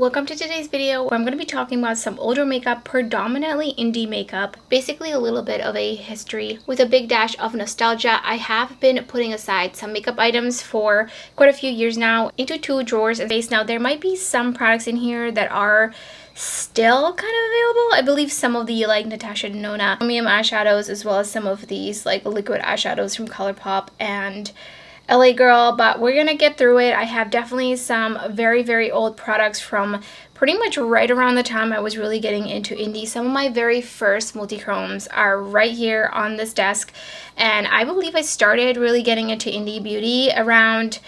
Welcome to today's video where I'm going to be talking about some older makeup, predominantly indie makeup, basically a little bit of a history with a big dash of nostalgia. I have been putting aside some makeup items for quite a few years now into two drawers and space. Now there might be some products in here that are still kind of available. I believe some of the like Natasha Denona premium eyeshadows, as well as some of these like liquid eyeshadows from ColourPop and LA Girl, but we're gonna get through it. I have definitely some very old products from pretty much right around the time I was really getting into indie. Some of my very first multi-chromes are right here on this desk, and I believe I started really getting into indie beauty around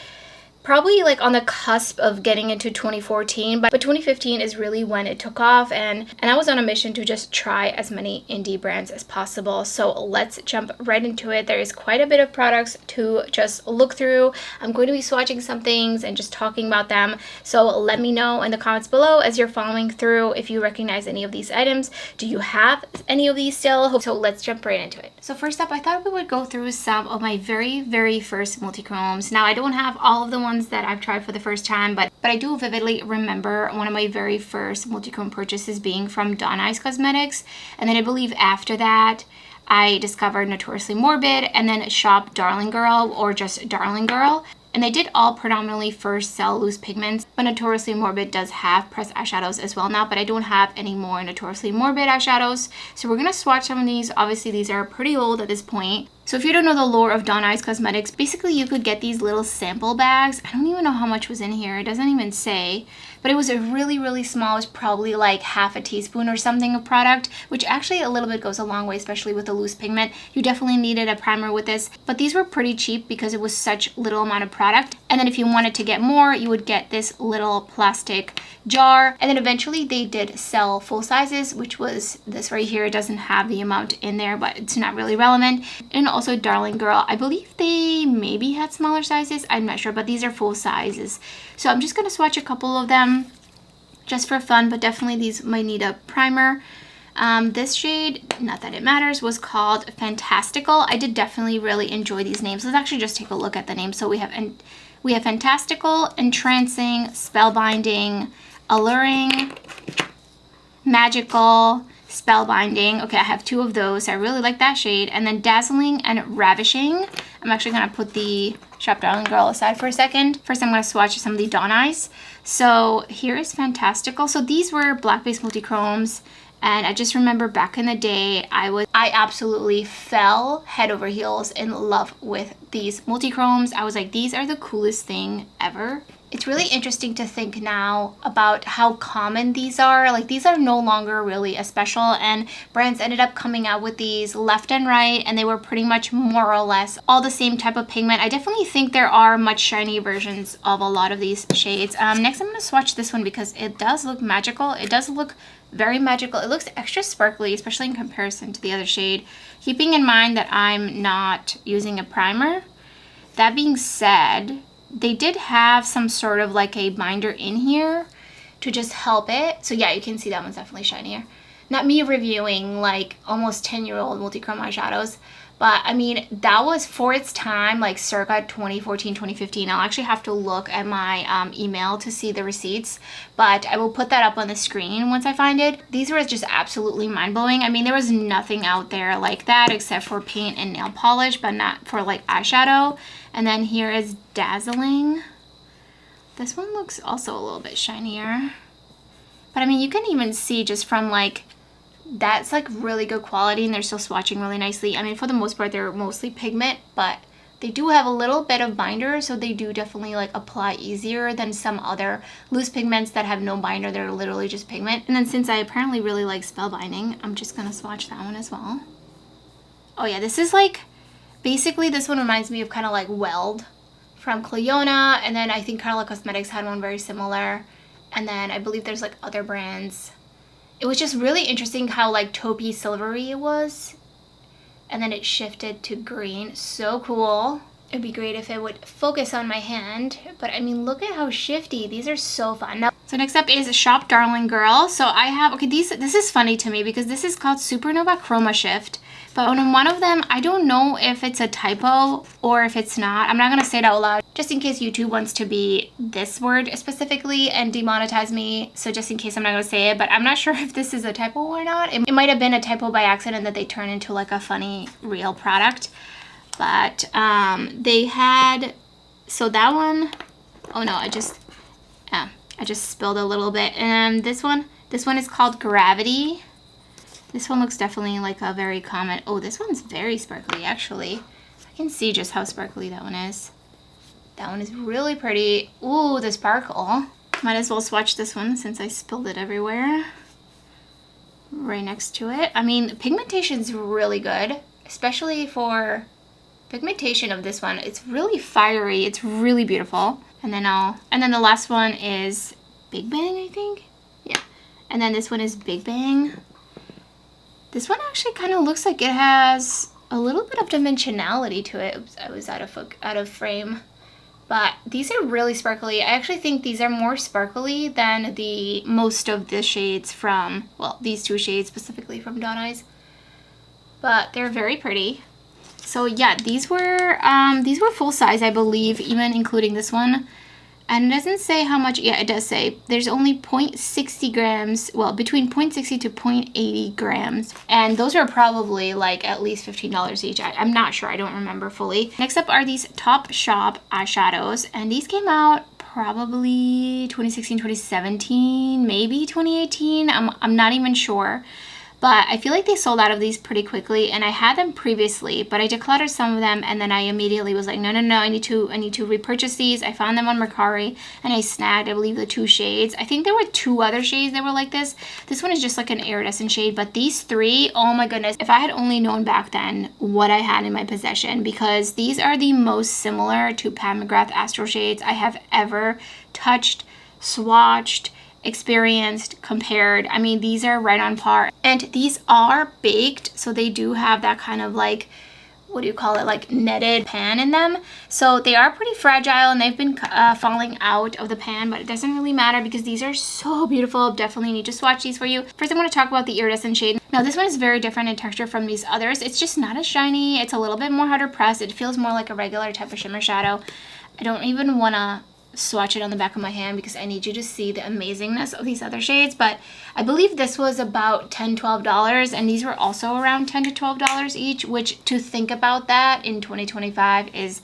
probably like on the cusp of getting into 2014, but 2015 is really when it took off, and I was on a mission to just try as many indie brands as possible. So let's jump right into it. There is quite a bit of products to just look through. I'm going to be swatching some things and just talking about them, so let me know in the comments below as you're following through if you recognize any of these items. Do you have any of these still? So let's jump right into it. So first up, I thought we would go through some of my very first multi-chromes. Now I don't have all of the ones that I've tried for the first time, but I do vividly remember one of my very first multi-chrome purchases being from Dawn Eyes Cosmetics, and then I believe after that I discovered Notoriously Morbid and then Shop Darling Girl or just Darling Girl. And they did all predominantly first sell loose pigments, but Notoriously Morbid does have pressed eyeshadows as well now, but I don't have any more Notoriously Morbid eyeshadows. So we're gonna swatch some of these. Obviously these are pretty old at this point. So if you don't know the lore of Dawn Eyes Cosmetics, basically you could get these little sample bags. I don't even know how much was in here. It doesn't even say, but it was a really small. It was probably like half a teaspoon or something of product, which actually a little bit goes a long way, especially with the loose pigment. You definitely needed a primer with this, but these were pretty cheap because it was such little amount of product. And then if you wanted to get more, you would get this little plastic jar. And then eventually they did sell full sizes, which was this right here. It doesn't have the amount in there, but it's not really relevant. And also Darling Girl, I believe they maybe had smaller sizes, I'm not sure, but these are full sizes. So I'm just going to swatch a couple of them just for fun, but definitely these might need a primer. This shade, not that it matters, was called Fantastical. I did definitely really enjoy these names. Let's actually just take a look at the names. So we have Fantastical, Entrancing, Spellbinding, Alluring, Magical, Spellbinding. Okay, I have two of those. I really like that shade. And then Dazzling and Ravishing. I'm actually going to put the Shop Darling Girl aside for a second. First, I'm going to swatch some of the Dawn Eyes. So here is Fantastical. So these were black-based multi-chromes. And I just remember back in the day, I absolutely fell head over heels in love with these multi-chromes. I was like, these are the coolest thing ever. It's really interesting to think now about how common these are. Like, these are no longer really as special, and brands ended up coming out with these left and right, and they were pretty much more or less all the same type of pigment. I definitely think there are much shiny versions of a lot of these shades. Next, I'm going to swatch this one because it does look magical. It does look very magical. It looks extra sparkly, especially in comparison to the other shade, keeping in mind that I'm not using a primer. That being said, they did have some sort of like a binder in here to just help it. So yeah, you can see that one's definitely shinier. Not me reviewing like almost 10-year-old multi-chrome eyeshadows, but I mean, that was for its time, like circa 2014, 2015. I'll actually have to look at my email to see the receipts, but I will put that up on the screen once I find it. These were just absolutely mind-blowing. I mean, there was nothing out there like that except for paint and nail polish, but not for like eyeshadow. And then here is Dazzling. This one looks also a little bit shinier. But I mean, you can even see just from like, that's like really good quality, and they're still swatching really nicely. I mean, for the most part, they're mostly pigment, but they do have a little bit of binder, so they do definitely like apply easier than some other loose pigments that have no binder. They're literally just pigment. And then since I apparently really like Spellbinding, I'm just gonna swatch that one as well. Oh yeah, this is like, basically this one reminds me of kind of like Weld from Clionadh, and then I think Color Cosmetics had one very similar, and then I believe there's like other brands. It was just really interesting how like taupey silvery it was, and then it shifted to green. So cool. It'd be great if it would focus on my hand, but I mean, look at how shifty. These are so fun. Now, so next up is Shop Darling Girl. So I have, okay, this is funny to me because this is called Supernova Chroma Shift. But on one of them, I don't know if it's a typo or if it's not. I'm not gonna say it out loud. just in case YouTube wants to be this word specifically and demonetize me. So just in case I'm not gonna say it, but I'm not sure if this is a typo or not. It might have been a typo by accident that they turn into like a funny real product. But they had, so that one, oh no, I just spilled a little bit. And this one is called Gravity. This one looks definitely like a very common, oh, this one's very sparkly actually. I can see just how sparkly that one is. That one is really pretty. Ooh, the sparkle. Might as well swatch this one since I spilled it everywhere. Right next to it. I mean, the pigmentation's really good, especially for pigmentation of this one. It's really fiery. It's really beautiful. And then the last one is Big Bang, I think. Yeah. And then this one is Big Bang. This one actually kind of looks like it has a little bit of dimensionality to it. Oops, I was out of frame. But these are really sparkly. I actually think these are more sparkly than the most of the shades from, well, these two shades specifically from Dawn Eyes. But they're very pretty. So yeah, these were full size, I believe, even including this one. And it doesn't say how much, yeah, it does say there's only 0.60 grams, well, between 0.60 to 0.80 grams. And those are probably like at least $15 each. I'm not sure, I don't remember fully. Next up are these Topshop eyeshadows. And these came out probably 2016, 2017, maybe 2018. I'm not even sure. But I feel like they sold out of these pretty quickly, and I had them previously, but I decluttered some of them, and then I immediately was like, no, I need to repurchase these. I found them on Mercari, and I snagged, I believe, the 2 shades. I think there were 2 other shades that were like this. This one is just like an iridescent shade, but these 3, oh my goodness, if I had only known back then what I had in my possession, because these are the most similar to Pat McGrath Astral shades I have ever touched, swatched, experienced, compared. I mean, these are right on par, and these are baked, so they do have that kind of like, what do you call it, like netted pan in them. So they are pretty fragile, and they've been falling out of the pan, but it doesn't really matter because these are so beautiful. Definitely need to swatch these for you. First, I want to talk about the iridescent shade. Now, this one is very different in texture from these others. It's just not as shiny. It's a little bit more harder pressed. It feels more like a regular type of shimmer shadow. I don't even want to swatch it on the back of my hand because I need you to see the amazingness of these other shades. But I believe this was about $10-12, and these were also around $10 to $12 each, which, to think about that in 2025 is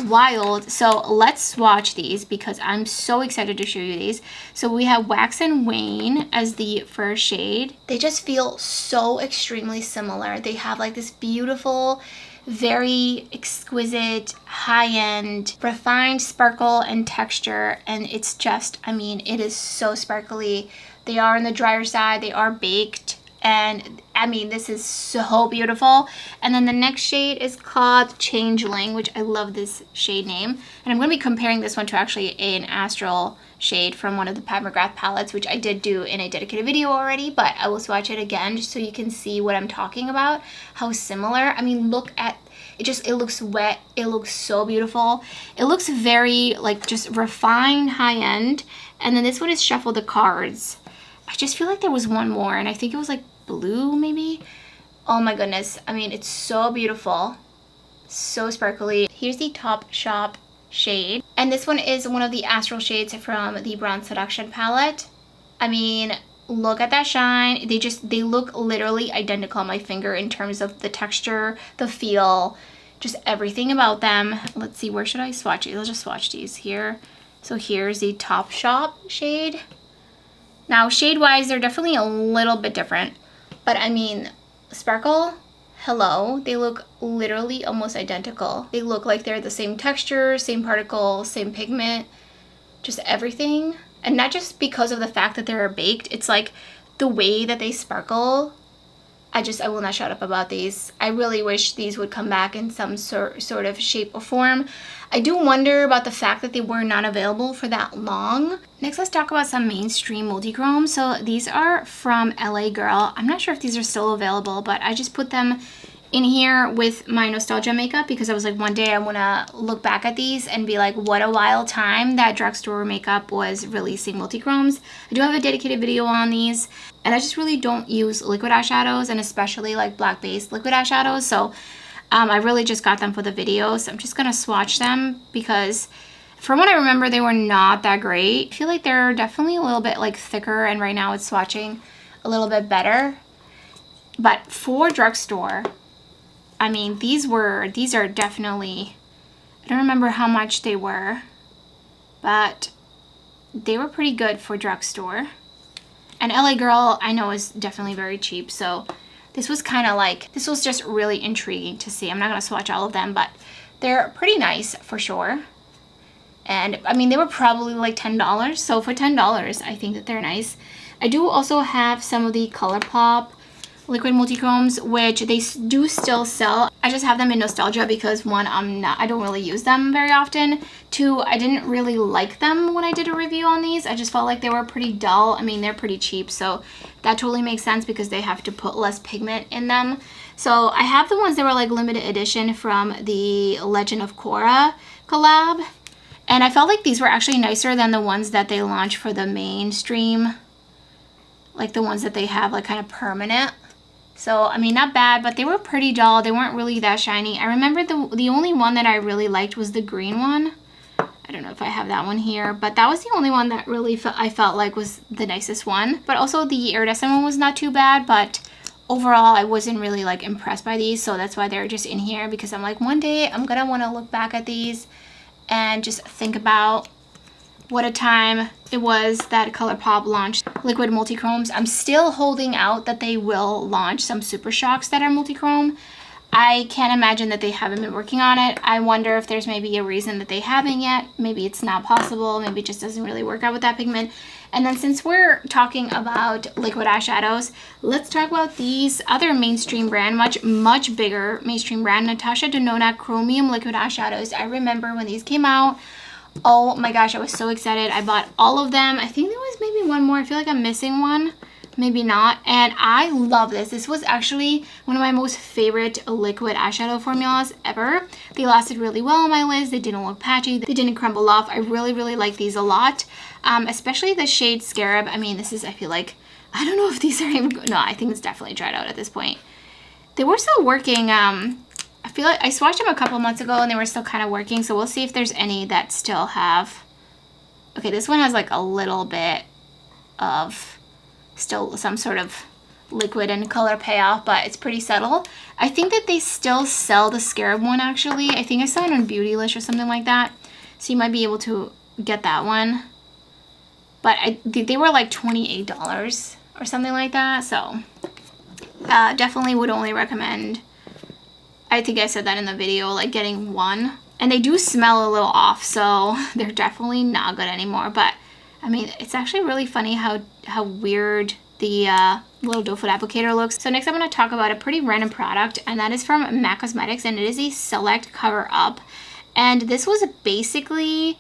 wild. So let's swatch these because I'm so excited to show you these. So we have Wax and Wane as the first shade. They just feel so extremely similar. They have like this beautiful, very exquisite, high-end, refined sparkle and texture, and it's just, I mean, it is so sparkly. They are on the drier side, they are baked, and I mean, this is so beautiful. And then the next shade is called Changeling, which I love this shade name. And I'm going to be comparing this one to actually an Astral shade from one of the Pat McGrath palettes, which I did do in a dedicated video already, but I will swatch it again just so you can see what I'm talking about, how similar. I mean, look at it, it looks wet, it looks so beautiful. It looks very like just refined, high-end. And then this one is Shuffle the Cards. I just feel like there was one more, and I think it was like blue maybe. Oh my goodness, I mean, it's so beautiful, so sparkly. Here's the Topshop shade, and this one is one of the Astral shades from the Bronze Seduction palette. I mean, look at that shine. They look literally identical on my finger in terms of the texture, the feel, just everything about them. Let's see, where should I swatch it? Let's just swatch these here. So here's the Topshop shade. Now, shade-wise, they're definitely a little bit different, but I mean, sparkle, hello, they look literally almost identical. They look like they're the same texture, same particle, same pigment, just everything. And not just because of the fact that they're baked, it's like the way that they sparkle. I will not shut up about these. I really wish these would come back in some sort of shape or form. I do wonder about the fact that they were not available for that long. Next, let's talk about some mainstream multi-chrome. So these are from LA Girl. I'm not sure if these are still available, but I just put them in here with my nostalgia makeup because I was like, one day I want to look back at these and be like, what a wild time that drugstore makeup was releasing multi-chromes. I do have a dedicated video on these, and I just really don't use liquid eyeshadows, and especially like black based liquid eyeshadows. So I really just got them for the video, so I'm just gonna swatch them because from what I remember, they were not that great. I feel like they're definitely a little bit like thicker, and right now it's swatching a little bit better. But for drugstore, I mean, these are definitely, I don't remember how much they were, but they were pretty good for drugstore. And LA Girl, I know, is definitely very cheap, so this was kind of like, this was just really intriguing to see. I'm not going to swatch all of them, but they're pretty nice for sure. And I mean, they were probably like $10, so for $10, I think that they're nice. I do also have some of the ColourPop liquid multichromes, which they do still sell. I just have them in nostalgia because one, I don't really use them very often. Two, I didn't really like them when I did a review on these. I just felt like they were pretty dull. I mean, they're pretty cheap, so that totally makes sense because they have to put less pigment in them. So I have the ones that were like limited edition from the Legend of Korra collab. And I felt like these were actually nicer than the ones that they launched for the mainstream. Like the ones that they have like kind of permanent. So, I mean, not bad, but they were pretty dull. They weren't really that shiny. I remember the only one that I really liked was the green one. I don't know if I have that one here, but that was the only one that really I felt like was the nicest one. But also the iridescent one was not too bad, but overall I wasn't really like impressed by these. So that's why they're just in here, because I'm like, one day I'm gonna want to look back at these and just think about what a time it was that ColourPop launched liquid multichromes. I'm still holding out that they will launch some Super Shocks that are multichrome. I can't imagine that they haven't been working on it. I wonder if there's maybe a reason that they haven't yet. Maybe it's not possible. Maybe it just doesn't really work out with that pigment. And then since we're talking about liquid eyeshadows, let's talk about these other mainstream brand, much bigger mainstream brand, Natasha Denona Chromium liquid eyeshadows. I remember when these came out. Oh my gosh, I was so excited. I bought all of them. I think there was maybe one more. I feel like I'm missing one. Maybe not. And I love this. This was actually one of my most favorite liquid eyeshadow formulas ever. They lasted really well on my lids. They didn't look patchy. They didn't crumble off. I really, really like these a lot. Especially the shade Scarab. I mean, this is, I feel like, I don't know if these are even good. No, I think it's definitely dried out at this point. They were still working. I feel like I swatched them a couple months ago and they were still kind of working. So we'll see if there's any that still have. Okay, this one has like a little bit of still some sort of liquid and color payoff, but it's pretty subtle. I think that they still sell the Scarab one actually. I think I saw it on Beautylist or something like that. So you might be able to get that one. But they were like $28 or something like that. So definitely would only recommend, I think I said that in the video, like getting one. And they do smell a little off, so they're definitely not good anymore. But I mean, it's actually really funny how weird the little doe foot applicator looks. So next I'm going to talk about a pretty random product, and that is from MAC Cosmetics, and it is a Select Cover Up. And this was basically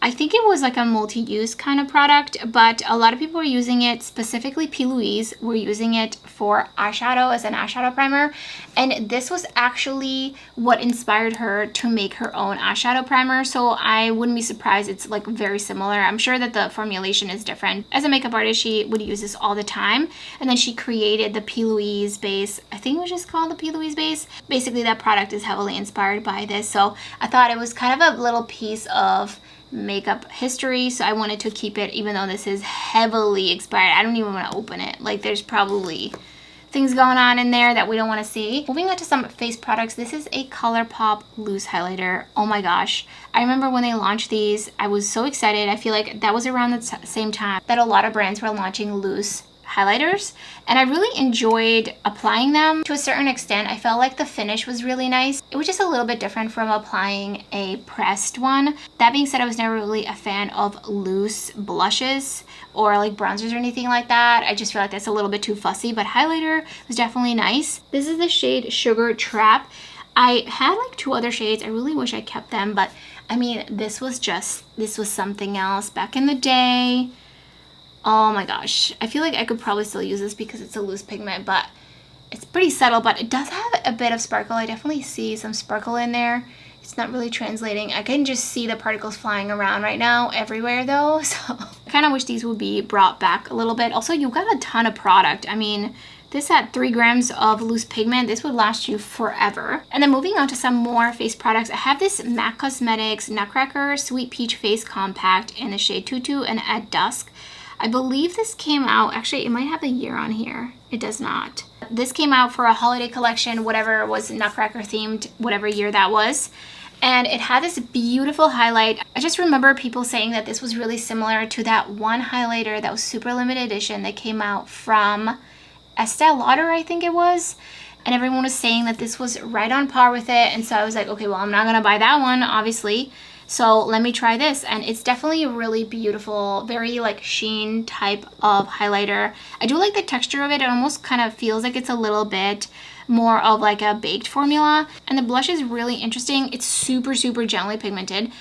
I think it was like a multi-use kind of product, but a lot of people were using it, specifically P. Louise were using it for eyeshadow as an eyeshadow primer. And this was actually what inspired her to make her own eyeshadow primer. So I wouldn't be surprised it's like very similar. I'm sure that the formulation is different. As a makeup artist, she would use this all the time. And then she created the P. Louise base. I think it was just called the P. Louise base. Basically, that product is heavily inspired by this. So I thought it was kind of a little piece of makeup history, so I wanted to keep it, even though this is heavily expired. I don't even want to open it. Like, there's probably things going on in there that we don't want to see. Moving on to some face products, this is a ColourPop loose highlighter. Oh my gosh, I remember when they launched these, I was so excited. I feel like that was around the same time that a lot of brands were launching loose highlighters, and I really enjoyed applying them to a certain extent. I felt like the finish was really nice. It was just a little bit different from applying a pressed one. That being said, I was never really a fan of loose blushes or like bronzers or anything like that. I just feel like that's a little bit too fussy, but highlighter was definitely nice. This is the shade Sugar Trap. I had like 2 other shades. I really wish I kept them, but I mean, this was something else back in the day. Oh my gosh, I feel like I could probably still use this because it's a loose pigment, but it's pretty subtle, but it does have a bit of sparkle. I definitely see some sparkle in there. It's not really translating. I can just see the particles flying around right now everywhere though, so I kind of wish these would be brought back a little bit. Also, you got a ton of product. I mean, This had 3 grams of loose pigment. This would last you forever. And then moving on to some more face products, I have this MAC Cosmetics Nutcracker Sweet Peach Face Compact in the shade Tutu and At Dusk. I believe this came out, actually it might have a year on here. It does not. This came out for a holiday collection, whatever was Nutcracker themed, whatever year that was. And it had this beautiful highlight. I just remember people saying that this was really similar to that one highlighter that was super limited edition that came out from Estee Lauder, I think it was. And everyone was saying that this was right on par with it. And so I was like, okay, well, I'm not gonna buy that one, obviously. So let me try this. And it's definitely a really beautiful, very like sheen type of highlighter. I do like the texture of it. It almost kind of feels like it's a little bit more of like a baked formula. And the blush is really interesting. It's super, super gently pigmented.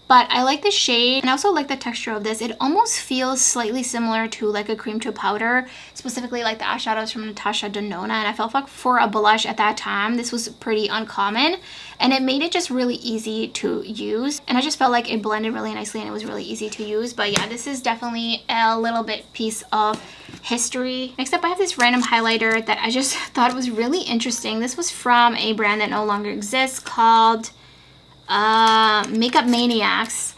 But I like the shade, and I also like the texture of this. It almost feels slightly similar to like a cream to powder, specifically like the eyeshadows from Natasha Denona. And I felt like for a blush at that time, this was pretty uncommon. And it made it just really easy to use. And I just felt like it blended really nicely and it was really easy to use. But yeah, this is definitely a little bit piece of history. Next up, I have this random highlighter that I just thought was really interesting. This was from a brand that no longer exists called Makeup Maniacs,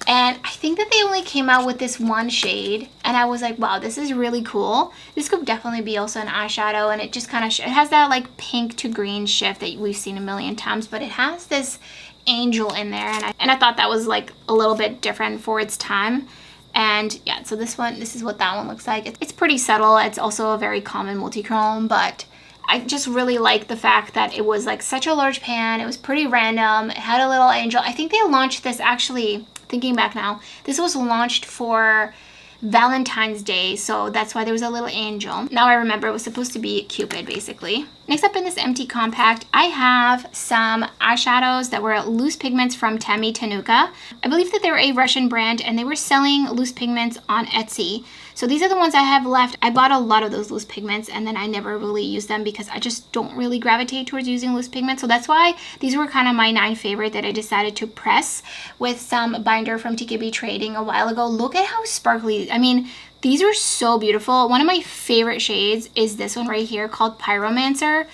and I think that they only came out with this one shade, and I was like, wow, this is really cool. This could definitely be also an eyeshadow, and it just kind of it has that like pink to green shift that we've seen a million times, but it has this angel in there, and I thought that was like a little bit different for its time. And yeah, so this is what that one looks like. It's pretty subtle. It's also a very common multi-chrome, but I just really like the fact that it was like such a large pan. It was pretty random. It had a little angel. I think they launched this, actually, thinking back now, this was launched for Valentine's Day, so that's why there was a little angel. Now I remember it was supposed to be Cupid, basically. Next up in this empty compact, I have some eyeshadows that were loose pigments from Tammy Tanuka. I believe that they were a Russian brand, and they were selling loose pigments on Etsy. So these are the ones I have left. I bought a lot of those loose pigments, and then I never really used them because I just don't really gravitate towards using loose pigments. So that's why these were kind of my 9 favorite that I decided to press with some binder from TKB Trading a while ago. Look at how sparkly. I mean, these are so beautiful. One of my favorite shades is this one right here called Pyromancer.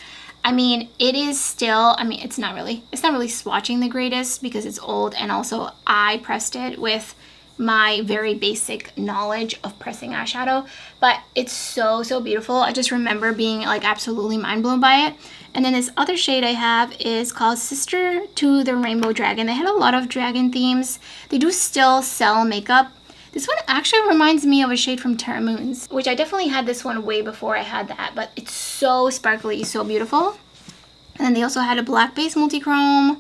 I mean, it is still, I mean, it's not really swatching the greatest because it's old, and also I pressed it with my very basic knowledge of pressing eyeshadow, but it's so, so beautiful. I just remember being like absolutely mind blown by it. And then this other shade I have is called Sister to the Rainbow Dragon. They had a lot of dragon themes. They do still sell makeup. This one actually reminds me of a shade from Terra Moons, which I definitely had this one way before I had that, but it's so sparkly, so beautiful. And then they also had a black base multi-chrome.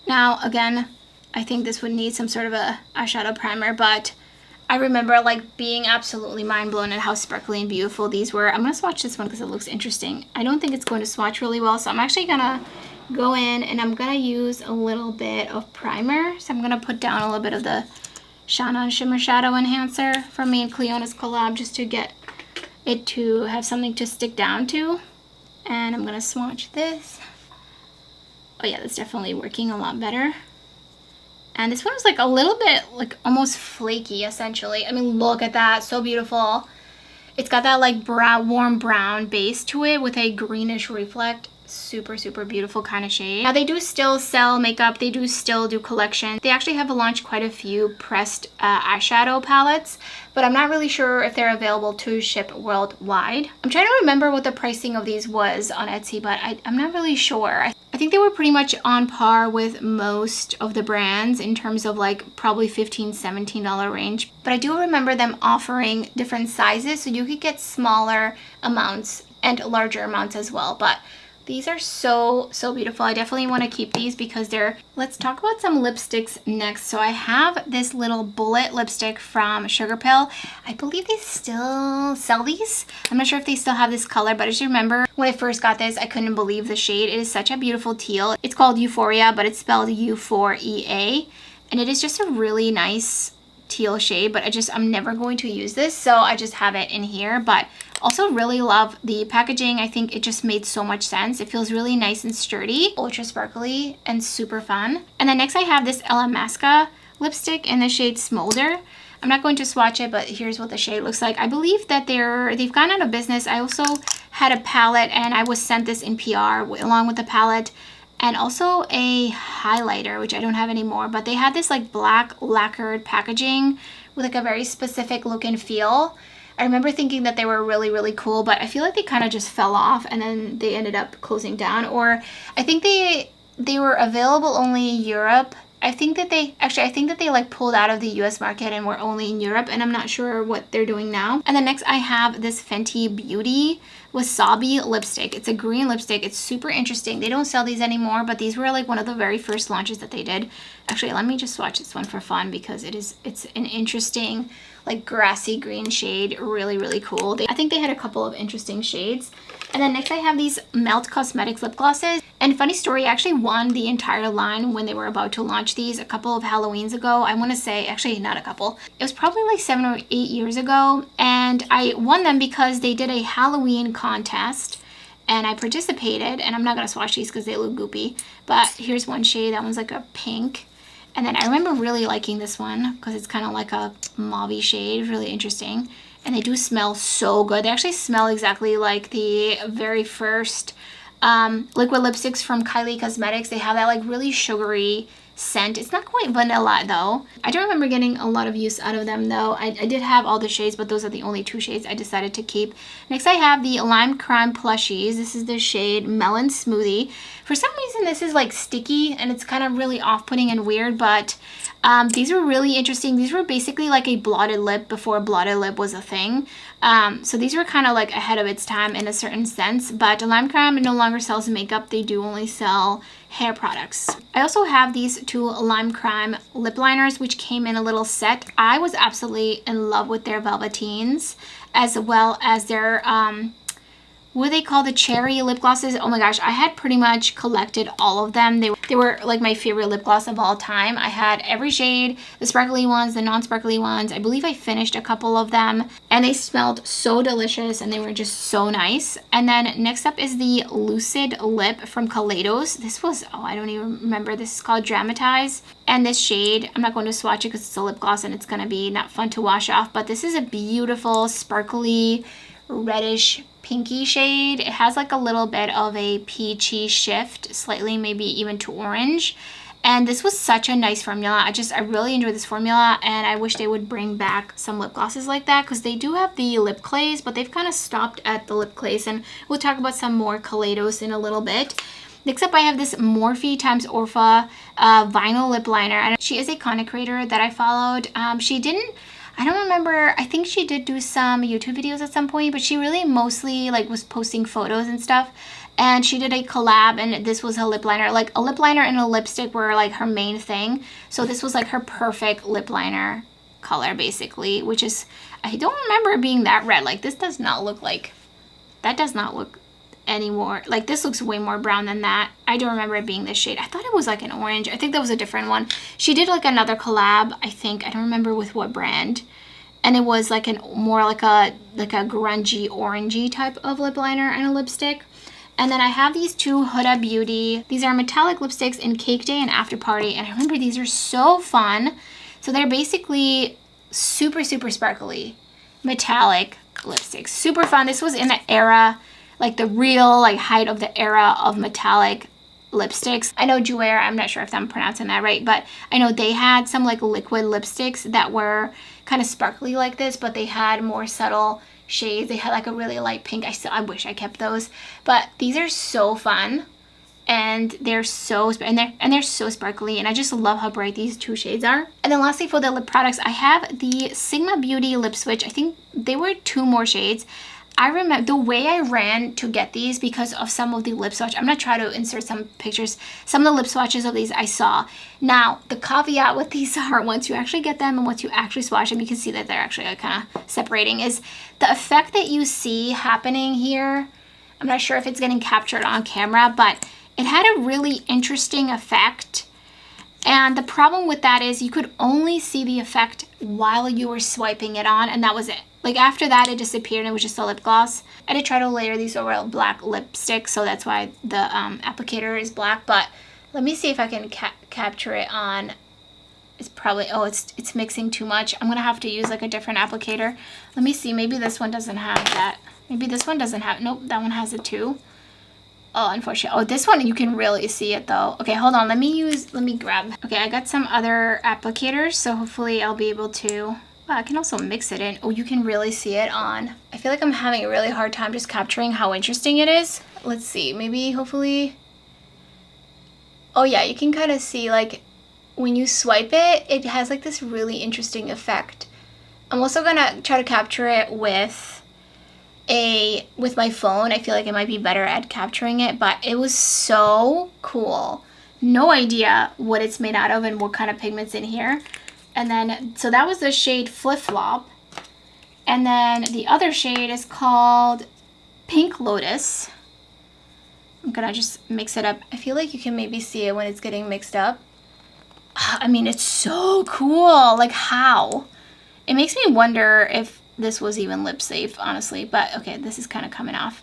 Now, again, I think this would need some sort of a eyeshadow primer, but I remember like being absolutely mind blown at how sparkly and beautiful these were. I'm gonna swatch this one because it looks interesting. I don't think it's going to swatch really well, so I'm actually gonna go in and I'm gonna use a little bit of primer. So I'm gonna put down a little bit of the Shine On Shimmer Shadow Enhancer from me and Clionadh's collab, just to get it to have something to stick down to. And I'm gonna swatch this. Oh yeah, that's definitely working a lot better. And this one was like a little bit like almost flaky, essentially. I mean, look at that, so beautiful. It's got that like brown, warm brown base to it with a greenish reflect. Super, super beautiful kind of shade. Now they do still sell makeup. They do still do collection. They actually have launched quite a few pressed eyeshadow palettes, but I'm not really sure if they're available to ship worldwide. I'm trying to remember what the pricing of these was on Etsy, but I'm not really sure. I think they were pretty much on par with most of the brands in terms of like probably $15, $17 range. But I do remember them offering different sizes, so you could get smaller amounts and larger amounts as well. But these are so, so beautiful. I definitely want to keep these because they're... Let's talk about some lipsticks next. So I have this little bullet lipstick from Sugar Pill. I believe they still sell these. I'm not sure if they still have this color, but I just remember when I first got this, I couldn't believe the shade. It is such a beautiful teal. It's called Euphoria, but it's spelled U4EA. And it is just a really nice teal shade, but I'm never going to use this, so I just have it in here. But also really love the packaging. I think it just made so much sense. It feels really nice and sturdy, ultra sparkly, and super fun. And then next I have this Ella Masca lipstick in the shade Smolder. I'm not going to swatch it, but here's what the shade looks like. I believe that they've gone out of business. I also had a palette, and I was sent this in PR along with the palette, and also a highlighter, which I don't have anymore, but they had this like black lacquered packaging with like a very specific look and feel. I remember thinking that they were really, really cool, but I feel like they kind of just fell off and then they ended up closing down. Or I think they were available only in Europe. I think that they like pulled out of the US market and were only in Europe, and I'm not sure what they're doing now. And then next I have this Fenty Beauty Wasabi lipstick. It's a green lipstick. It's super interesting. They don't sell these anymore, but these were like one of the very first launches that they did. Actually, let me just swatch this one for fun because it's an interesting like grassy green shade. Really, really cool. I think they had a couple of interesting shades. And then next I have these Melt Cosmetics lip glosses. And funny story, I actually won the entire line when they were about to launch these a couple of Halloweens ago. I want to say, actually not a couple. It was probably like 7 or 8 years ago. And I won them because they did a Halloween contest. And I participated. And I'm not going to swatch these because they look goopy. But here's one shade. That one's like a pink. And then I remember really liking this one because it's kind of like a mauve-y shade. Really interesting. And they do smell so good. They actually smell exactly like the very first liquid lipsticks from Kylie Cosmetics. They have that like really sugary scent. It's not quite vanilla though. I don't remember getting a lot of use out of them though. I did have all the shades, but those are the only 2 shades I decided to keep. Next I have the Lime Crime Plushies. This is the shade Melon Smoothie. For some reason this is like sticky and it's kind of really off-putting and weird, but these were really interesting. These were basically like a blotted lip before blotted lip was a thing. So these were kind of like ahead of its time in a certain sense, but Lime Crime no longer sells makeup. They do only sell hair products. I also have these 2 Lime Crime lip liners, which came in a little set. I was absolutely in love with their Velveteens, as well as their what they call the cherry lip glosses. Oh my gosh, I had pretty much collected all of them. They were like my favorite lip gloss of all time. I had every shade, the sparkly ones, the non-sparkly ones. I believe I finished a couple of them, and they smelled so delicious and they were just so nice. And then next up is the Lucid Lip from Kaleidos. This was, oh, I don't even remember. This is called Dramatize. And this shade, I'm not going to swatch it because it's a lip gloss and it's going to be not fun to wash off, but this is a beautiful, sparkly, reddish pinky shade. It has like a little bit of a peachy shift, slightly maybe even to orange. And this was such a nice formula. I really enjoyed this formula, and I wish they would bring back some lip glosses like that, because they do have the lip clays, but they've kind of stopped at the lip clays, and we'll talk about some more Kaleidos in a little bit. Next up, I have this Morphe x Orpha vinyl lip liner, and she is a content creator that I followed. I don't remember, I think she did do some YouTube videos at some point, but she really mostly like was posting photos and stuff. And she did a collab, and this was her lip liner. Like a lip liner and a lipstick were like her main thing. So this was like her perfect lip liner color basically, which is, I don't remember it being that red. Like this does not look like, that does not look anymore. Like this looks way more brown than that. I don't remember it being this shade. I thought it was like an orange. I think that was a different one. She did like another collab, I think. I don't remember with what brand. And it was like more like a grungy orangey type of lip liner and a lipstick. And then I have these 2 Huda Beauty. These are metallic lipsticks in Cake Day and After Party. And I remember these are so fun. So they're basically super, super sparkly metallic lipsticks. Super fun. This was in the era, like the real like height of the era of metallic lipsticks. I know Jouer, I'm not sure if I'm pronouncing that right, but I know they had some like liquid lipsticks that were kind of sparkly like this, but they had more subtle shades. They had like a really light pink. I wish I kept those, but these are so fun, and they're so sparkly, and I just love how bright these 2 shades are. And then lastly, for the lip products, I have the Sigma Beauty Lip Switch. I think they were 2 more shades. I remember the way I ran to get these because of some of the lip swatch. I'm going to try to insert some pictures. Some of the lip swatches of these I saw. Now, the caveat with these are once you actually get them and once you actually swatch them, you can see that they're actually kind of separating, is the effect that you see happening here. I'm not sure if it's getting captured on camera, but it had a really interesting effect. And the problem with that is you could only see the effect while you were swiping it on, and that was it. Like after that, it disappeared and it was just a lip gloss. I did try to layer these over a black lipstick, so that's why the applicator is black. But let me see if I can capture it on. It's probably, oh, it's mixing too much. I'm gonna have to use like a different applicator. Let me see, maybe this one doesn't have that. Maybe this one doesn't have, nope, that one has it too. Oh, unfortunately. Oh, this one, you can really see it though. Okay, hold on. Let me grab. Okay, I got some other applicators, so hopefully I'll be able to, I can also mix it in. Oh, you can really see it on. I feel like I'm having a really hard time just capturing how interesting it is. Let's see, maybe, hopefully. Oh yeah, you can kind of see like when you swipe it, it has like this really interesting effect. I'm also gonna try to capture it with my phone. I feel like I might be better at capturing it, but it was so cool. No idea what it's made out of and what kind of pigments in here. And then, so that was the shade Flip Flop. And then the other shade is called Pink Lotus. I'm gonna just mix it up. I feel like you can maybe see it when it's getting mixed up. I mean, it's so cool. Like, how? It makes me wonder if this was even lip safe, honestly. But okay, this is kind of coming off.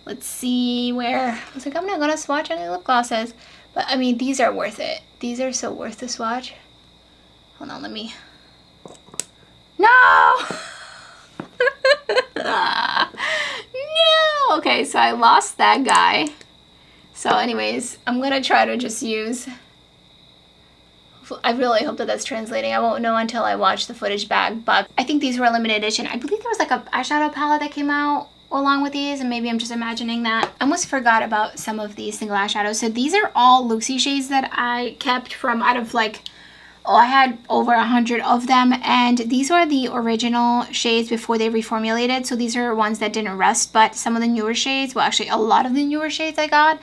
Let's see where. I was like, I'm not gonna swatch any lip glosses, but I mean, these are worth it. These are so worth the swatch. Hold on, let me. No. No. Okay, so I lost that guy. So, anyways, I'm gonna try to just use. I really hope that that's translating. I won't know until I watch the footage back, but I think these were a limited edition. I believe there was like a eyeshadow palette that came out along with these, and maybe I'm just imagining that. I almost forgot about some of these single eyeshadows. So these are all Luxie shades that I kept from out of like, oh, I had over 100 of them, and these were the original shades before they reformulated. So these are ones that didn't rust, but some of the newer shades, well, actually a lot of the newer shades I got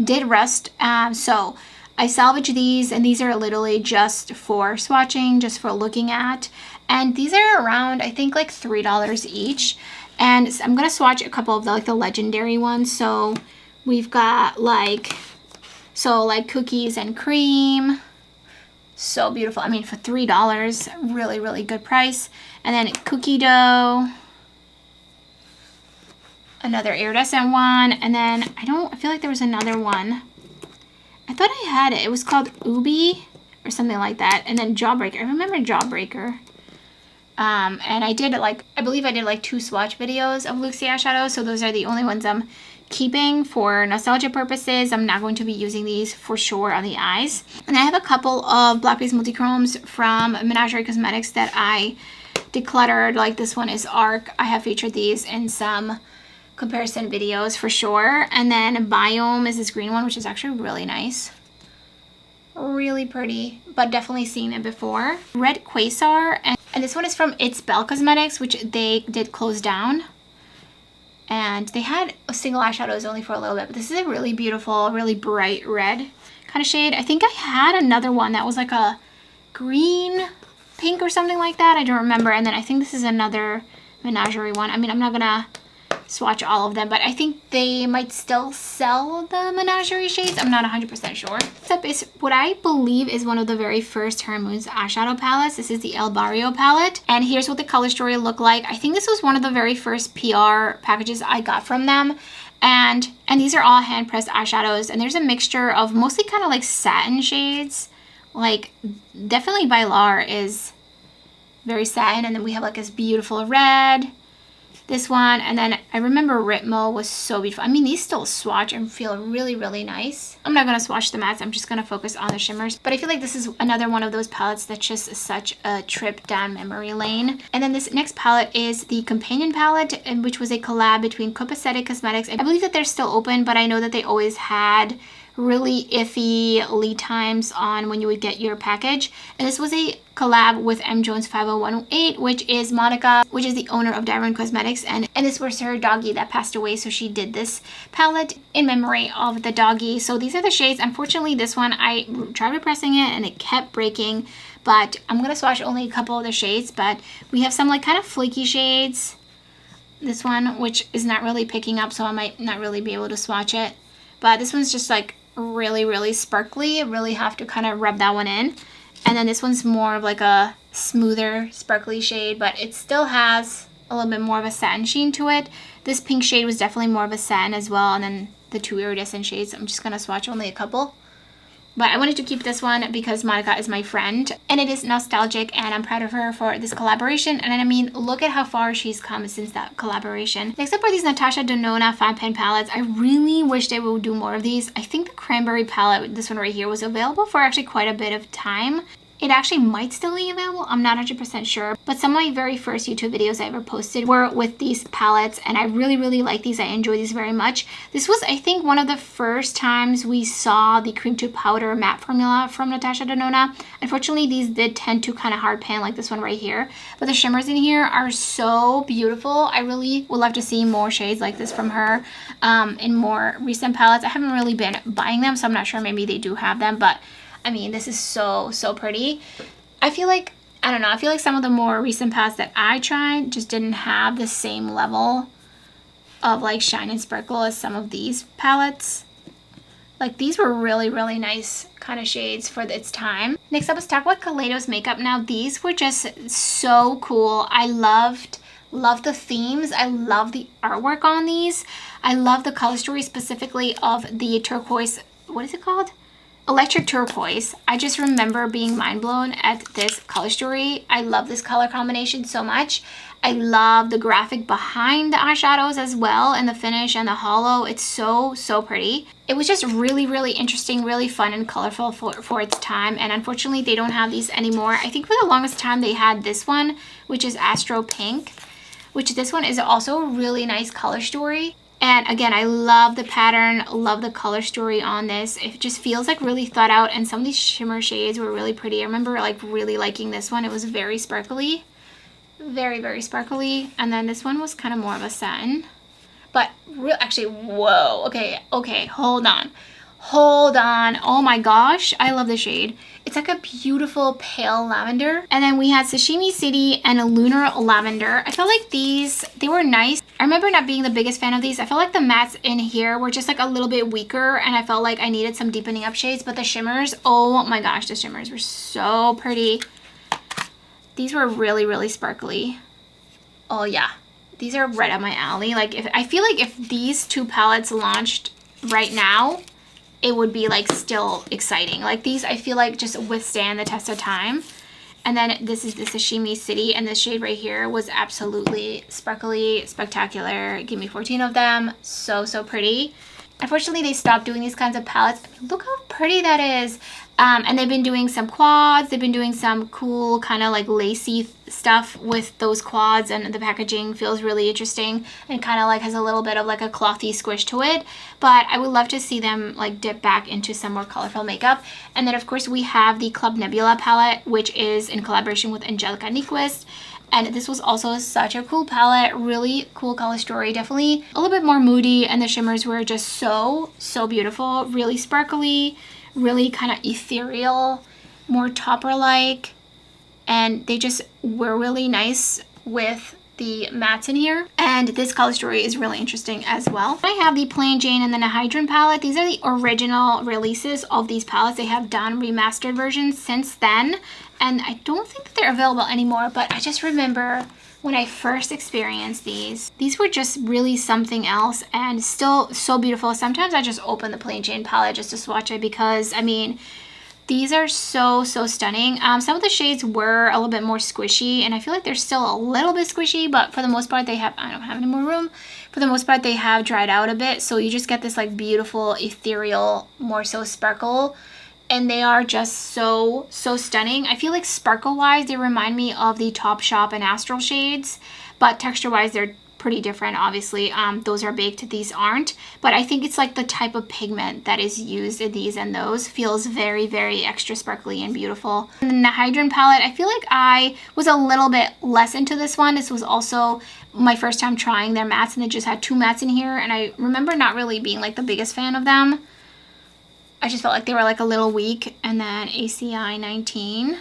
did rust. So I salvaged these, and these are literally just for swatching, just for looking at. And these are around, I think, like $3 each. And I'm going to swatch a couple of the legendary ones. So we've got like cookies and cream. So beautiful. I mean, for $3, really, really good price. And then cookie dough. Another iridescent one. And then I feel like there was another one. I thought I had it. It was called Ubi or something like that. And then Jawbreaker. I remember Jawbreaker. And I believe I did like 2 swatch videos of Luxie eyeshadows. So those are the only ones I'm keeping for nostalgia purposes. I'm not going to be using these for sure on the eyes. And I have a couple of Black Base Multichromes from Menagerie Cosmetics that I decluttered. Like this one is Arc. I have featured these in some comparison videos for sure. And then Biome is this green one, which is actually really nice. Really pretty, but definitely seen it before. Red Quasar, and this one is from It's Belle Cosmetics, which they did close down. And they had a single eyeshadows only for a little bit, but this is a really beautiful, really bright red kind of shade. I think I had another one that was like a green pink or something like that. I don't remember. And then I think this is another Menagerie one. I mean, I'm not gonna swatch all of them, but I think they might still sell the Menagerie shades. I'm not 100% sure. Next up is what I believe is one of the very first Terra Moons eyeshadow palettes. This is the El Barrio palette, and here's what the color story looked like. I think this was one of the very first PR packages I got from them, and these are all hand pressed eyeshadows, and there's a mixture of mostly kind of like satin shades. Like definitely Bailar is very satin, and then we have like this beautiful red. This one, and then I remember Ritmo was so beautiful. I mean, these still swatch and feel really, really nice. I'm not going to swatch the mattes. I'm just going to focus on the shimmers. But I feel like this is another one of those palettes that's just such a trip down memory lane. And then this next palette is the Companion palette, which was a collab between Copacetic Cosmetics. I believe that they're still open, but I know that they always had really iffy lead times on when you would get your package. And this was a collab with M. Jones 50108, which is Monica, which is the owner of Dieverune Cosmetics, and this was her doggy that passed away, so she did this palette in memory of the doggy. So these are the shades. Unfortunately, this one, I tried repressing it and it kept breaking, but I'm gonna swatch only a couple of the shades. But we have some like kind of flaky shades. This one, which is not really picking up, so I might not really be able to swatch it. But this one's just like really, really sparkly. I really have to kind of rub that one in. And then this one's more of like a smoother, sparkly shade, but it still has a little bit more of a satin sheen to it. This pink shade was definitely more of a satin as well. And then the 2 iridescent shades, I'm just going to swatch only a couple. But I wanted to keep this one because Monica is my friend and it is nostalgic and I'm proud of her for this collaboration. And I mean, look at how far she's come since that collaboration. Next up are these Natasha Denona 5-pan palettes. I really wish they would do more of these. I think the cranberry palette, this one right here, was available for actually quite a bit of time. It actually might still be available. I'm not 100% sure. But some of my very first YouTube videos I ever posted were with these palettes. And I really, really like these. I enjoy these very much. This was, I think, one of the first times we saw the cream to powder matte formula from Natasha Denona. Unfortunately, these did tend to kind of hard pan like this one right here. But the shimmers in here are so beautiful. I really would love to see more shades like this from her in more recent palettes. I haven't really been buying them, so I'm not sure. Maybe they do have them. But I mean, this is so, so pretty. I feel like, I don't know, I feel like some of the more recent palettes that I tried just didn't have the same level of like shine and sparkle as some of these palettes. Like these were really, really nice kind of shades for its time. Next up, let's talk about Kaleidos makeup. Now these were just so cool. I love the themes. I love the artwork on these. I love the color story specifically of the turquoise, what is it called? Electric turquoise. I just remember being mind blown at this color story. I love this color combination so much. I love the graphic behind the eyeshadows as well, and the finish and the hollow. It's so, so pretty. It was just really, really interesting, really fun and colorful for its time. And unfortunately, they don't have these anymore. I think for the longest time they had this one, which is Astro Pink, which this one is also a really nice color story. And again, I love the pattern, love the color story on this. It just feels like really thought out, and some of these shimmer shades were really pretty. I remember like really liking this one. It was very sparkly, very, very sparkly. And then this one was kind of more of a satin, but actually, whoa, okay, hold on. Oh my gosh, I love the shade. It's like a beautiful pale lavender. And then we had Sashimi City and a Lunar Lavender. I felt like these, they were nice. I remember not being the biggest fan of these. I felt like the mattes in here were just like a little bit weaker, and I felt like I needed some deepening up shades. But the shimmers, oh my gosh, the shimmers were so pretty. These were really, really sparkly. Oh yeah, these are right up my alley. Like I feel like if these two palettes launched right now, it would be like still exciting. Like these, I feel like just withstand the test of time. And then this is the Sashimi City, and this shade right here was absolutely sparkly, spectacular. Give me 14 of them. So, so pretty. Unfortunately, they stopped doing these kinds of palettes. I mean, look how pretty that is. And they've been doing some quads. They've been doing some cool kind of like lacy stuff with those quads, and the packaging feels really interesting and kind of like has a little bit of like a clothy squish to it. But I would love to see them like dip back into some more colorful makeup. And then of course we have the Club Nebula palette, which is in collaboration with Angelica Nyquist. And this was also such a cool palette, really cool color story, definitely a little bit more moody, and the shimmers were just so, so beautiful, really sparkly, really kind of ethereal, more topper-like, and they just were really nice with the mattes in here. And this color story is really interesting as well. I have the Plain Jane and then a Hydran palette. These are the original releases of these palettes. They have done remastered versions since then, and I don't think that they're available anymore, but I just remember when I first experienced these were just really something else and still so beautiful. Sometimes I just open the Plain Jane palette just to swatch it because, I mean, these are so, so stunning. Some of the shades were a little bit more squishy, and I feel like they're still a little bit squishy, but for the most part, they have, I don't have any more room. For the most part, they have dried out a bit, so you just get this like beautiful, ethereal, more so sparkle. And they are just so, so stunning. I feel like sparkle-wise, they remind me of the Topshop and Astral shades, but texture-wise, they're pretty different, obviously. Those are baked, these aren't. But I think it's like the type of pigment that is used in these and those feels very, very extra sparkly and beautiful. And then the Hydran palette, I feel like I was a little bit less into this one. This was also my first time trying their mattes, and they just had two mattes in here. And I remember not really being like the biggest fan of them. I just felt like they were like a little weak. And then ACI 19.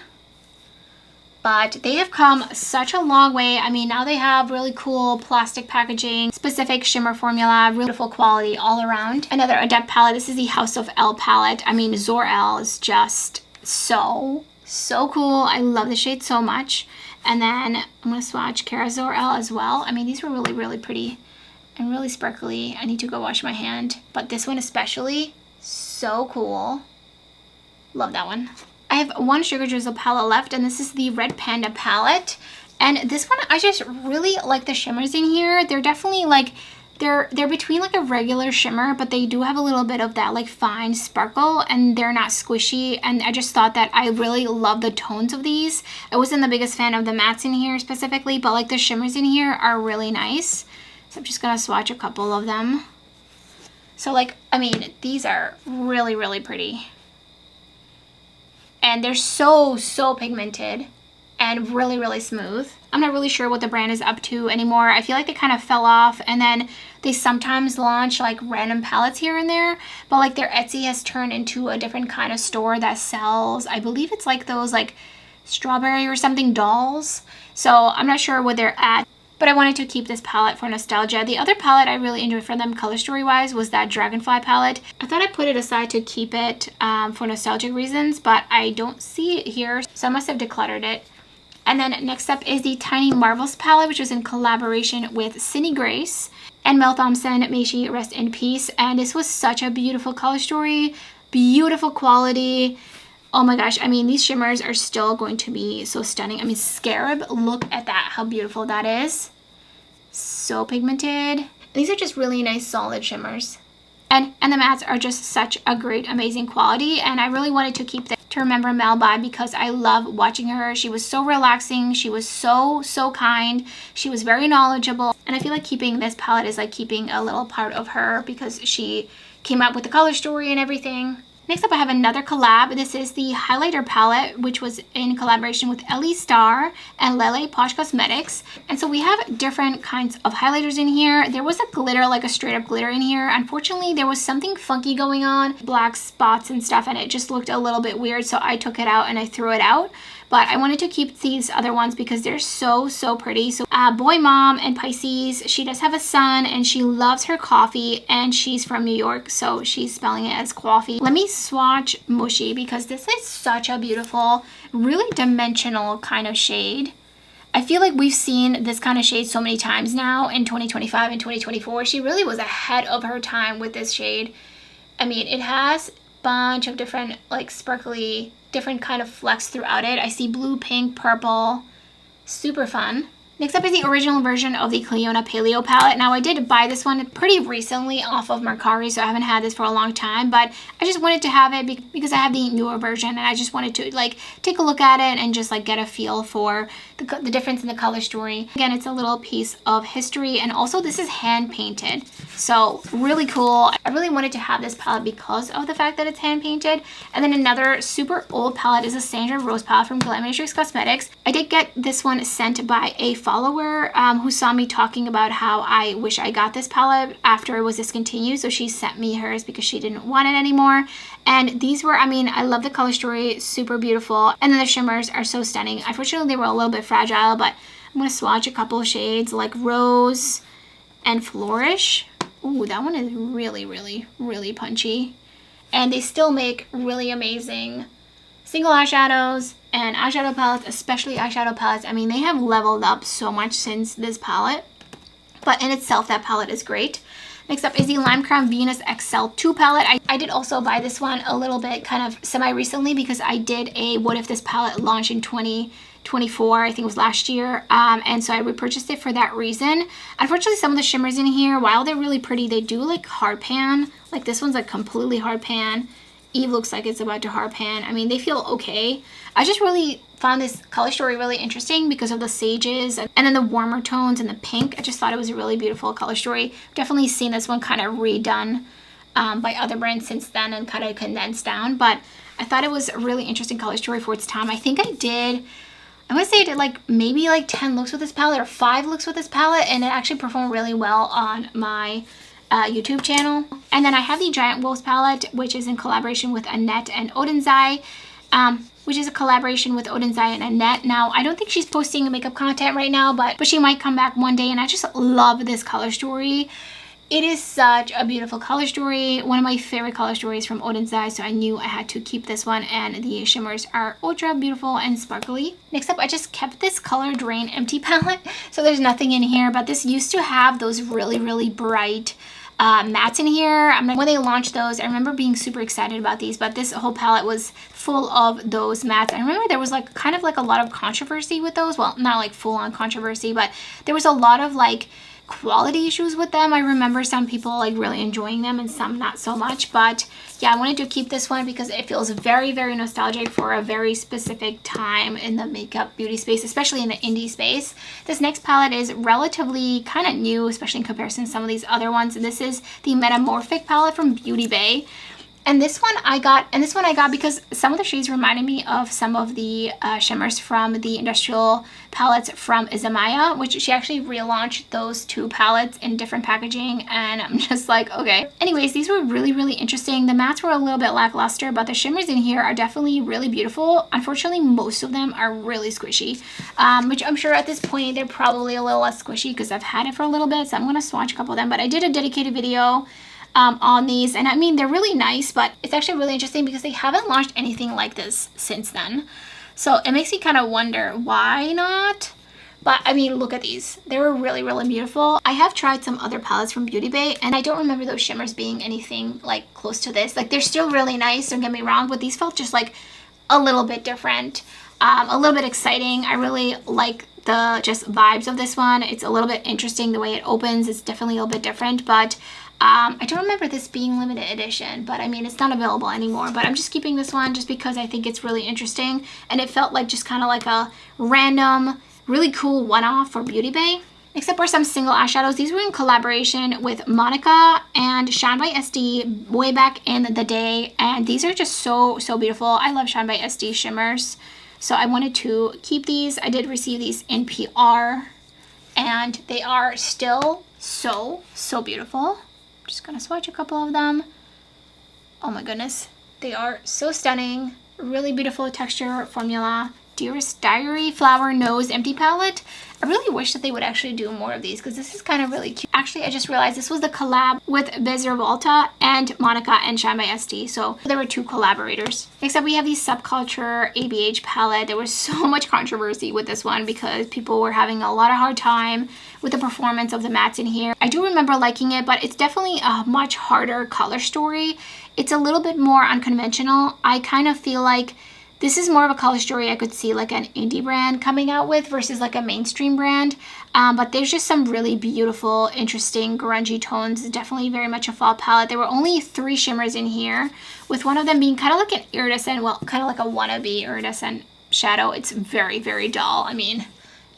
But they have come such a long way. I mean, now they have really cool plastic packaging, specific shimmer formula, beautiful quality all around. Another Adept palette. This is the House of L palette. I mean, Zor-El is just so, so cool. I love the shade so much. And then I'm going to swatch Cara Zor-El as well. I mean, these were really, really pretty and really sparkly. I need to go wash my hand. But this one especially, so cool. Love that one. I have one Sugar Drizzle palette left, and this is the Red Panda palette. And this one, I just really like the shimmers in here. They're definitely like, they're between like a regular shimmer, but they do have a little bit of that like fine sparkle, and they're not squishy. And I just thought that I really love the tones of these. I wasn't the biggest fan of the mattes in here specifically, but like the shimmers in here are really nice. So I'm just gonna swatch a couple of them. So like, I mean, these are really, really pretty. And they're so pigmented and really, really smooth. I'm not really sure what the brand is up to anymore. I feel like they kind of fell off, and then they sometimes launch like random palettes here and there, but like their Etsy has turned into a different kind of store that sells, I believe it's like those like strawberry or something dolls. So I'm not sure where they're at, but I wanted to keep this palette for nostalgia. The other palette I really enjoyed from them color story wise was that Dragonfly palette. I thought I put it aside to keep it for nostalgic reasons, but I don't see it here, so I must have decluttered it. And then next up is the Tiny Marvels palette, which was in collaboration with Cindy Grace and Mel Thompson. May she rest in peace. And this was such a beautiful color story, beautiful quality. Oh my gosh, I mean, these shimmers are still going to be so stunning. I mean, Scarab, look at that, how beautiful that is. So pigmented. These are just really nice, solid shimmers. And the mattes are just such a great, amazing quality. And I really wanted to keep this to remember Mel by, because I love watching her. She was so relaxing. She was so kind. She was very knowledgeable. And I feel like keeping this palette is like keeping a little part of her, because she came up with the color story and everything. Next up, I have another collab. This is the highlighter palette, which was in collaboration with Ellie Star and Lele Posh Cosmetics. And so we have different kinds of highlighters in here. There was a glitter, like a straight up glitter in here. Unfortunately, there was something funky going on, black spots and stuff, and it just looked a little bit weird. So I took it out and I threw it out. But I wanted to keep these other ones because they're so pretty. So Boy Mom and Pisces, she does have a son and she loves her coffee, and she's from New York, so she's spelling it as coffee. Let me swatch Mushy, because this is such a beautiful, really dimensional kind of shade. I feel like we've seen this kind of shade so many times now in 2025 and 2024. She really was ahead of her time with this shade. I mean, it has a bunch of different like sparkly, different kind of flecks throughout it. I see blue, pink, purple. Super fun. Next up is the original version of the Clionadh Paleo palette. Now, I did buy this one pretty recently off of Mercari, so I haven't had this for a long time, but I just wanted to have it because I have the newer version, and I just wanted to like take a look at it and just like get a feel for the difference in the color story. Again, it's a little piece of history, and also this is hand painted, so really cool. I really wanted to have this palette because of the fact that it's hand painted. And then another super old palette is a Sandra Rose palette from Glaminatrix Cosmetics. I did get this one sent by a follower who saw me talking about how I wish I got this palette after it was discontinued, so she sent me hers because she didn't want it anymore. And these were, I mean, I love the color story, super beautiful, and then the shimmers are so stunning. Unfortunately, they were a little bit fragile, but I'm going to swatch a couple of shades like Rose and Flourish. Ooh, that one is really punchy, and they still make really amazing single eyeshadows and eyeshadow palettes, especially eyeshadow palettes. I mean, they have leveled up so much since this palette, but in itself, that palette is great. Next up is the Lime Crown Venus XL2 palette. I did also buy this one a little bit kind of semi-recently because I did a What If This palette launch in 2024, I think it was last year, and so I repurchased it for that reason. Unfortunately, some of the shimmers in here, while they're really pretty, they do like hard pan. Like this one's like completely hard pan. Eve looks like it's about to hard pan. I mean, they feel okay. I just really found this color story really interesting because of the sages and then the warmer tones and the pink. I just thought it was a really beautiful color story. Definitely seen this one kind of redone by other brands since then and kind of condensed down, but I thought it was a really interesting color story for its time. I think I want to say I did like maybe like 10 looks with this palette or 5 looks with this palette, and it actually performed really well on my YouTube channel. And then I have the Giant Wolves palette, which is in collaboration with Annette and Odin's Eye, which is a collaboration with Odin's Eye and Annette. Now, I don't think she's posting makeup content right now, but she might come back one day, and I just love this color story. It is such a beautiful color story, one of my favorite color stories from Odin's Eye, so I knew I had to keep this one, and the shimmers are ultra beautiful and sparkly. Next up, I just kept this Color Drain Empty palette, so there's nothing in here, but this used to have those really bright mattes in here. When they launched those, I remember being super excited about these, but this whole palette was full of those mattes. I remember there was like kind of like a lot of controversy with those. Well, not like full on controversy, but there was a lot of like quality issues with them. I remember some people like really enjoying them and some not so much, but yeah, I wanted to keep this one because it feels very, very nostalgic for a very specific time in the makeup beauty space, especially in the indie space. This next palette is relatively kind of new, especially in comparison to some of these other ones. And this is the Metamorphic palette from Beaute. And this one I got, because some of the shades reminded me of some of the shimmers from the industrial palettes from Izumaya, which she actually relaunched those two palettes in different packaging, and I'm just like, okay. Anyways, these were really, really interesting. The mattes were a little bit lackluster, but the shimmers in here are definitely really beautiful. Unfortunately, most of them are really squishy, which I'm sure at this point they're probably a little less squishy because I've had it for a little bit, so I'm going to swatch a couple of them. But I did a dedicated video on these, and I mean, they're really nice, but it's actually really interesting because they haven't launched anything like this since then. So it makes me kind of wonder why not. But I mean, look at these. They were really, really beautiful. I have tried some other palettes from Beaute, and I don't remember those shimmers being anything like close to this. Like, they're still really nice, don't get me wrong, but these felt just like a little bit different, a little bit exciting. I really like the just vibes of this one. It's a little bit interesting the way it opens. It's definitely a little bit different, but I don't remember this being limited edition, but I mean, it's not available anymore. But I'm just keeping this one just because I think it's really interesting, and it felt like just kind of like a random, really cool one-off for Beaute. Except for some single eyeshadows. These were in collaboration with Monica and ShineBySD way back in the day, and these are just so, so beautiful. I love ShineBySD shimmers, so I wanted to keep these. I did receive these in PR, and they are still so, so beautiful. Just gonna swatch a couple of them. Oh my goodness, they are so stunning. Really beautiful texture formula. Dearest Diary Flower Nose Empty Palette. I really wish that they would actually do more of these because this is kind of really cute. Actually, I just realized this was the collab with Volta and Monica and ShineBySD. So there were two collaborators. Next up, we have the Subculture ABH palette. There was so much controversy with this one because people were having a lot of hard time with the performance of the mattes in here. I do remember liking it, but it's definitely a much harder color story. It's a little bit more unconventional. I kind of feel like this is more of a color story I could see like an indie brand coming out with versus like a mainstream brand. But there's just some really beautiful, interesting, grungy tones. Definitely very much a fall palette. There were only 3 shimmers in here, with one of them being kind of like an iridescent, well, kind of like a wannabe iridescent shadow. It's very, very dull. I mean,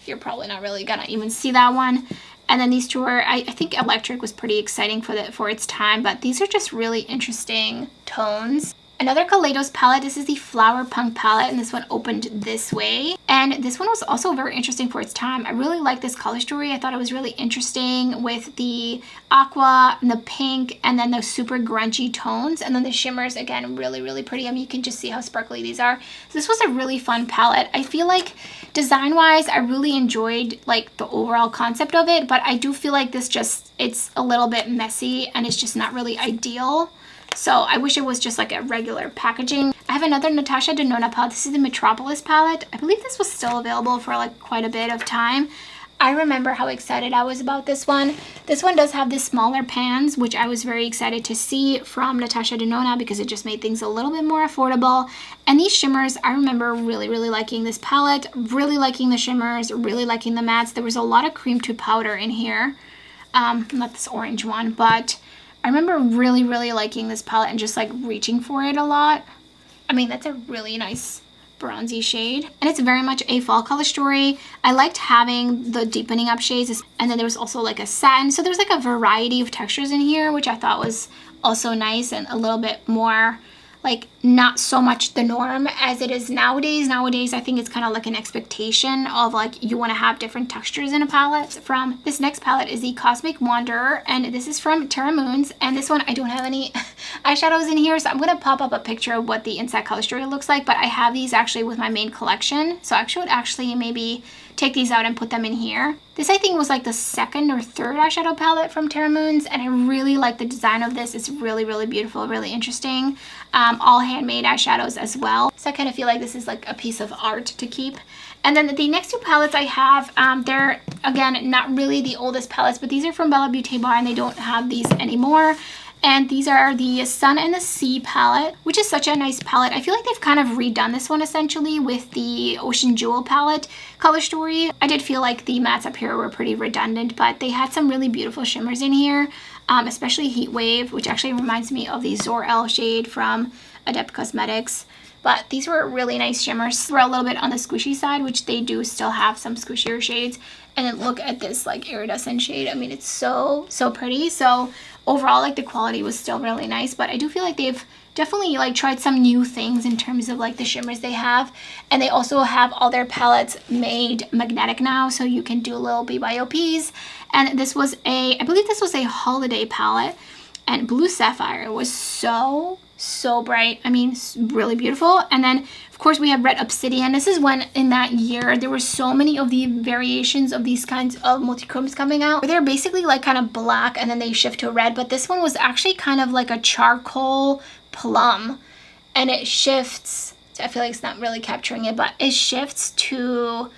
you're probably not really gonna even see that one. And then these two are, I think Electric was pretty exciting for its time, but these are just really interesting tones. Another Kaleidos palette. This is the Flower Punk palette, and this one opened this way. And this one was also very interesting for its time. I really like this color story. I thought it was really interesting with the aqua and the pink and then the super grungy tones. And then the shimmers, again, really, really pretty. I mean, you can just see how sparkly these are. So this was a really fun palette. I feel like design-wise, I really enjoyed like the overall concept of it, but I do feel like this just, it's a little bit messy and it's just not really ideal. So I wish it was just like a regular packaging. I have another Natasha Denona palette. This is the Metropolis palette. I believe this was still available for like quite a bit of time. I remember how excited I was about this one. This one does have the smaller pans, which I was very excited to see from Natasha Denona because it just made things a little bit more affordable. And these shimmers, I remember really, really liking this palette, really liking the shimmers, really liking the mattes. There was a lot of cream to powder in here. Not this orange one, but I remember really, really liking this palette and just like reaching for it a lot. I mean, that's a really nice bronzy shade. And it's very much a fall color story. I liked having the deepening up shades. And then there was also like a satin. So there's like a variety of textures in here, which I thought was also nice and a little bit more like not so much the norm as it is nowadays. Nowadays, I think it's kind of like an expectation of like you want to have different textures in a palette. From this next palette is the Cosmic Wanderer, and this is from Terra Moons. And this one, I don't have any eyeshadows in here, so I'm going to pop up a picture of what the inside color story looks like, but I have these actually with my main collection. So I should actually maybe take these out and put them in here. This I think was like the 2nd or 3rd eyeshadow palette from Terra Moons, and I really like the design of this. It's really, really beautiful, really interesting. All handmade eyeshadows as well. So I kind of feel like this is like a piece of art to keep. And then the next two palettes I have, they're, again, not really the oldest palettes, but these are from Bella Beaute Bar, and they don't have these anymore. And these are the Sun and the Sea palette, which is such a nice palette. I feel like they've kind of redone this one essentially with the Ocean Jewel palette color story. I did feel like the mattes up here were pretty redundant, but they had some really beautiful shimmers in here, especially Heat Wave, which actually reminds me of the Zor-El shade from Adept Cosmetics. But these were really nice shimmers. They were a little bit on the squishy side, which they do still have some squishier shades. And then look at this like iridescent shade. I mean, it's so pretty. So overall, like the quality was still really nice, but I do feel like they've definitely like tried some new things in terms of like the shimmers they have. And they also have all their palettes made magnetic now, so you can do little BYOPs. And this was I believe this was a holiday palette, and Blue Sapphire was so bright. I mean, really beautiful. And then of course we have Red Obsidian. This is when in that year there were so many of the variations of these kinds of multi-chromes coming out. They're basically like kind of black and then they shift to red, but this one was actually kind of like a charcoal plum, and it shifts. I feel like it's not really capturing it, but it shifts to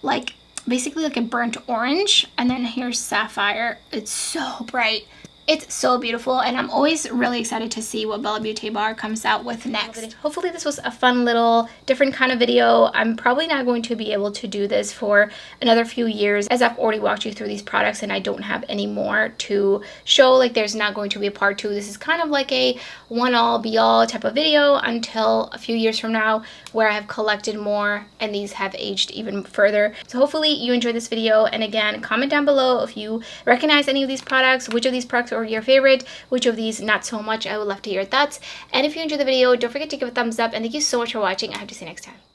like basically like a burnt orange. And then here's Sapphire. It's so bright. It's so beautiful, and I'm always really excited to see what Bella Beaute Bar comes out with next. Hopefully this was a fun little different kind of video. I'm probably not going to be able to do this for another few years, as I've already walked you through these products and I don't have any more to show. Like there's not going to be a part 2. This is kind of like a one-all be-all type of video until a few years from now, where I have collected more and these have aged even further. So hopefully you enjoyed this video, and again, comment down below if you recognize any of these products, which of these products or your favorite, which of these not so much. I would love to hear your thoughts. And if you enjoyed the video, don't forget to give a thumbs up, and thank you so much for watching. I hope to see you next time.